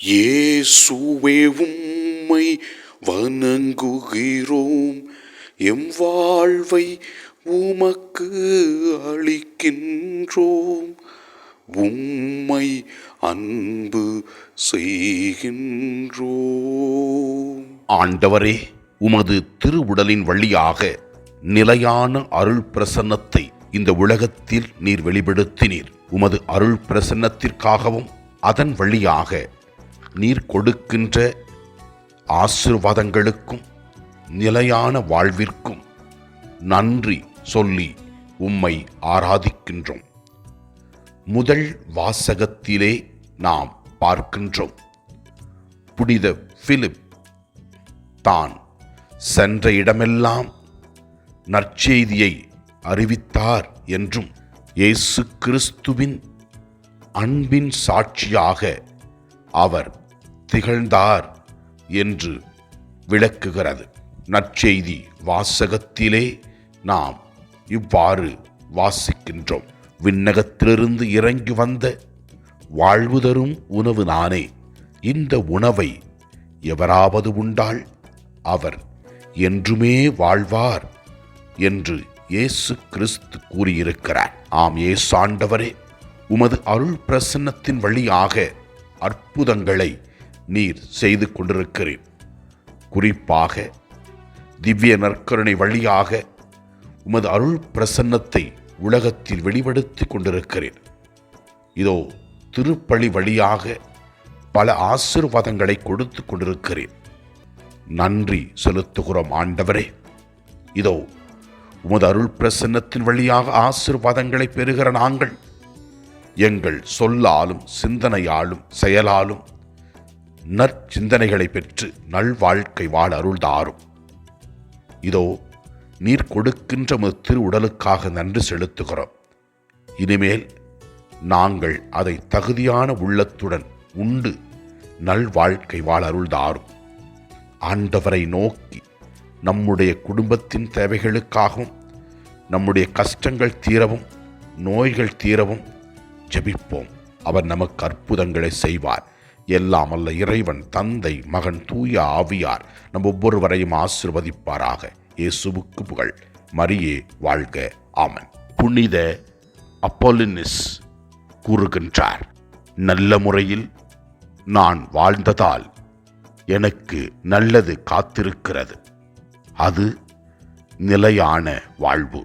இயேசுவே உம்மை வணங்குகிறோம், எம் வாழ்வை உமக்கு அளிக்கின்றோம், உம்மை அன்பு செய்கின்றோம். ஆண்டவரே, உமது திருவுடலின் வழியாக நிலையான அருள் பிரசன்னத்தை இந்த உலகத்தில் நீர் வெளிப்படுத்தினீர். உமது அருள் பிரசன்னத்திற்காகவும் அதன் வழியாக நீர் கொடுக்கின்ற ஆசீர்வாதங்களுக்கும் நிலையான வாழ்விற்கும் நன்றி சொல்லி உம்மை ஆராதிக்கின்றோம். முதல் வாசகத்திலே நாம் பார்க்கின்றோம், புனித பிலிப் தான் சென்ற இடமெல்லாம் நற்செய்தியை அறிவித்தார் என்றும் இயேசு கிறிஸ்துவின் அன்பின் சாட்சியாக அவர் திகழ்ந்தார் என்று விளக்குகிறது. நற்செய்தி வாசகத்திலே நாம் இவ்வாறு வாசிக்கின்றோம், விண்ணகத்திலிருந்து இறங்கி வந்த வாழ்வு தரும் உணவு நானே. இந்த உணவை எவராவது உண்டால் அவர் என்றுமே வாழ்வார் என்று இயேசு கிறிஸ்து கூறியிருக்கிறார். ஆம், இயேசு ஆண்டவரே, உமது அருள் பிரசன்னத்தின் வழியாக அற்புதங்களை நீர் செய்து கொண்டிருக்கிறீர். குறிப்பாக திவ்ய நற்கருணை வழியாக உமது அருள் பிரசன்னத்தை உலகத்தில் வெளிப்படுத்தி கொண்டிருக்கிறீர். இதோ திருப்பலி வழியாக பல ஆசீர்வாதங்களை கொடுத்து கொண்டிருக்கிறீர். நன்றி செலுத்துகிறோம் ஆண்டவரே. இதோ உமது அருள் பிரசன்னத்தின் வழியாக ஆசீர்வாதங்களை பெறுகிற நாங்கள் எங்கள் சொல்லாலும் சிந்தனையாலும் செயலாலும் நற்சிந்தனைகளை பெற்று நல்வாழ்க்கை வாழ அருள் தாரும். இதோ நீர் கொடுக்கின்ற உமது திரு உடலுக்காக நன்றி செலுத்துகிறோம். இனிமேல் நாங்கள் அதை தகுதியான உள்ளத்துடன் உண்டு நல்வாழ்க்கை வாழ அருள் தாரும். ஆண்டவரை நோக்கி நம்முடைய குடும்பத்தின் தேவைகளுக்காகவும் நம்முடைய கஷ்டங்கள் தீரவும் நோய்கள் தீரவும் ஜெபிப்போம். அவர் நமக்கு அற்புதங்களை செய்வார். எல்லாம் அல்ல இறைவன், தந்தை, மகன், தூய ஆவியார் நம் ஒவ்வொருவரையும் ஆசீர்வதிப்பாராக. இயேசுவுக்கு புகழ். மரியே வாழ்க. ஆமன். புனித அப்போலினிஸ் கூறுகின்றார், நல்ல முறையில் நான் வாழ்ந்ததால் எனக்கு நல்லது காத்திருக்கிறது, அது நிலையான வாழ்வு.